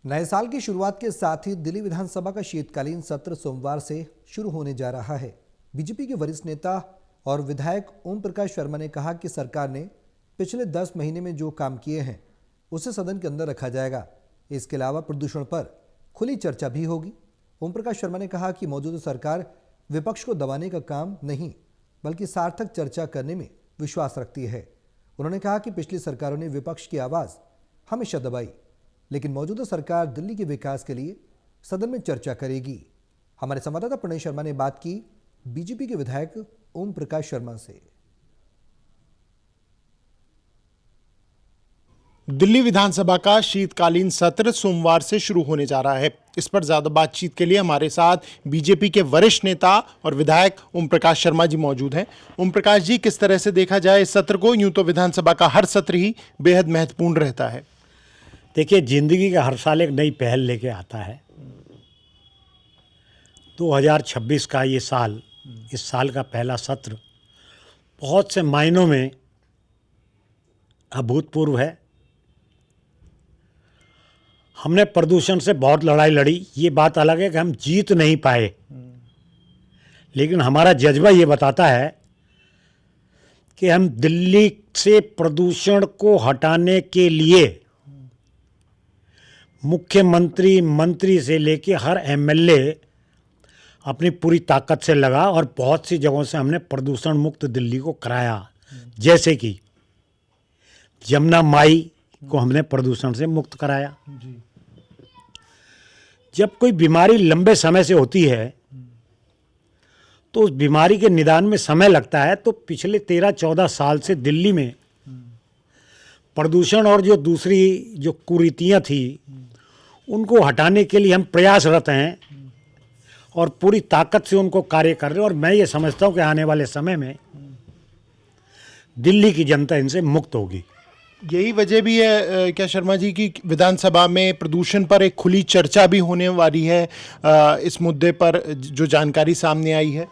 नए साल की शुरुआत के साथ ही दिल्ली विधानसभा का शीतकालीन सत्र सोमवार से शुरू होने जा रहा है। बीजेपी के वरिष्ठ नेता और विधायक ओम प्रकाश शर्मा ने कहा कि सरकार ने पिछले 10 महीने में जो काम किए हैं उसे सदन के अंदर रखा जाएगा। इसके अलावा प्रदूषण पर खुली चर्चा भी होगी। ओम प्रकाश शर्मा ने कहा कि मौजूदा सरकार विपक्ष को दबाने का काम नहीं बल्कि सार्थक चर्चा करने में विश्वास रखती है। उन्होंने कहा कि पिछली सरकारों ने विपक्ष की आवाज़ हमेशा दबाई, लेकिन मौजूदा सरकार दिल्ली के विकास के लिए सदन में चर्चा करेगी। हमारे संवाददाता प्रणय शर्मा ने बात की बीजेपी के विधायक ओम प्रकाश शर्मा से। दिल्ली विधानसभा का शीतकालीन सत्र सोमवार से शुरू होने जा रहा है। इस पर ज्यादा बातचीत के लिए हमारे साथ बीजेपी के वरिष्ठ नेता और विधायक ओम प्रकाश शर्मा जी मौजूद हैं। ओम प्रकाश जी, किस तरह से देखा जाए इस सत्र को? यूं तो विधानसभा का हर सत्र ही बेहद महत्वपूर्ण रहता है। देखिए, जिंदगी का हर साल एक नई पहल लेके आता है। 2026 का ये साल, इस साल का पहला सत्र बहुत से मायनों में अभूतपूर्व है। हमने प्रदूषण से बहुत लड़ाई लड़ी, ये बात अलग है कि हम जीत नहीं पाए, लेकिन हमारा जज्बा ये बताता है कि हम दिल्ली से प्रदूषण को हटाने के लिए मुख्यमंत्री, मंत्री से लेके हर एमएलए अपनी पूरी ताकत से लगा और बहुत सी जगहों से हमने प्रदूषण मुक्त दिल्ली को कराया। जैसे कि जमुना माई को हमने प्रदूषण से मुक्त कराया। जब कोई बीमारी लंबे समय से होती है तो उस बीमारी के निदान में समय लगता है। तो पिछले 13-14 साल से दिल्ली में प्रदूषण और जो दूसरी जो कुरीतियाँ थी उनको हटाने के लिए हम प्रयासरत हैं और पूरी ताकत से उनको कार्य कर रहे हैं। और मैं ये समझता हूँ कि आने वाले समय में दिल्ली की जनता इनसे मुक्त होगी। यही वजह भी है क्या शर्मा जी की विधानसभा में प्रदूषण पर एक खुली चर्चा भी होने वाली है? इस मुद्दे पर जो जानकारी सामने आई है,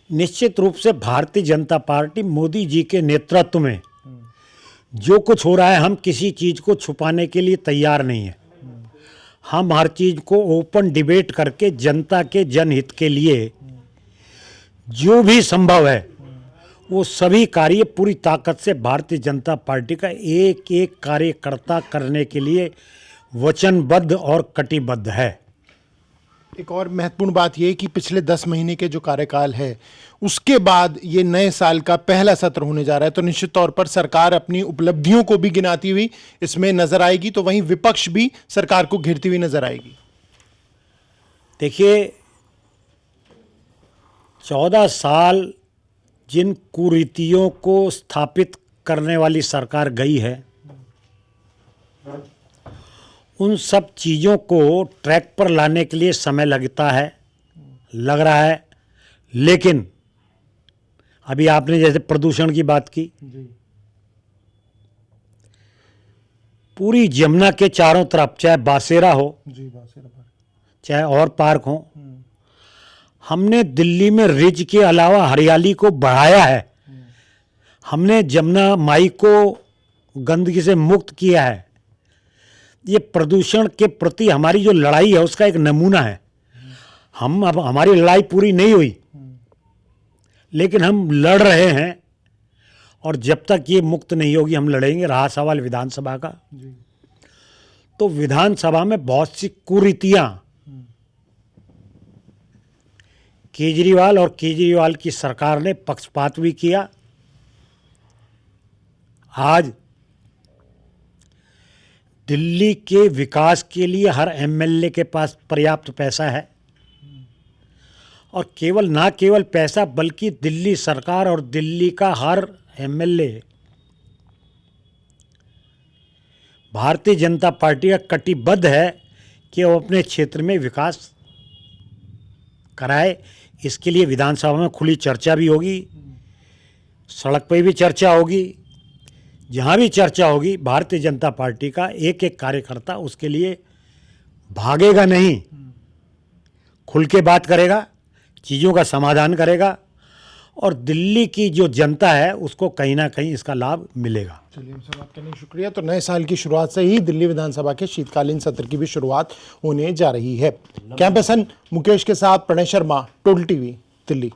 निश्चित रूप से भारतीय जनता पार्टी मोदी जी के नेतृत्व में जो कुछ हो रहा है, हम किसी चीज़ को छुपाने के लिए तैयार नहीं है। हम हर चीज़ को ओपन डिबेट करके जनता के जनहित के लिए जो भी संभव है वो सभी कार्य पूरी ताकत से भारतीय जनता पार्टी का एक एक कार्यकर्ता करने के लिए वचनबद्ध और कटिबद्ध है। एक और महत्वपूर्ण बात यह कि पिछले 10 महीने के जो कार्यकाल है उसके बाद ये नए साल का पहला सत्र होने जा रहा है, तो निश्चित तौर पर सरकार अपनी उपलब्धियों को भी गिनाती हुई इसमें नजर आएगी, तो वहीं विपक्ष भी सरकार को घेरती हुई नजर आएगी। देखिए, 14 साल जिन कुरीतियों को स्थापित करने वाली सरकार गई है, उन सब चीज़ों को ट्रैक पर लाने के लिए समय लगता है, लग रहा है। लेकिन अभी आपने जैसे प्रदूषण की बात की, पूरी जमुना के चारों तरफ, चाहे बासेरा हो चाहे और पार्क हो, हमने दिल्ली में रिज के अलावा हरियाली को बढ़ाया है। हमने जमुना माई को गंदगी से मुक्त किया है। ये प्रदूषण के प्रति हमारी जो लड़ाई है उसका एक नमूना है। अब हमारी लड़ाई पूरी नहीं हुई, लेकिन हम लड़ रहे हैं और जब तक ये मुक्त नहीं होगी हम लड़ेंगे। रहा सवाल विधानसभा का, तो विधानसभा में बहुत सी कुरीतियां केजरीवाल और केजरीवाल की सरकार ने पक्षपात भी किया। आज दिल्ली के विकास के लिए हर एमएलए के पास पर्याप्त पैसा है, और ना केवल पैसा बल्कि दिल्ली सरकार और दिल्ली का हर एमएलए भारतीय जनता पार्टी का कटिबद्ध है कि वो अपने क्षेत्र में विकास कराए। इसके लिए विधानसभा में खुली चर्चा भी होगी, सड़क पे भी चर्चा होगी, जहाँ भी चर्चा होगी भारतीय जनता पार्टी का एक एक कार्यकर्ता उसके लिए भागेगा नहीं, खुल के बात करेगा, चीज़ों का समाधान करेगा और दिल्ली की जो जनता है उसको कहीं ना कहीं इसका लाभ मिलेगा। चलिए, हमसे बात करने का शुक्रिया। तो नए साल की शुरुआत से ही दिल्ली विधानसभा के शीतकालीन सत्र की भी शुरुआत होने जा रही है। कैंपसन मुकेश के साथ प्रणय शर्मा, टोटल टीवी, दिल्ली।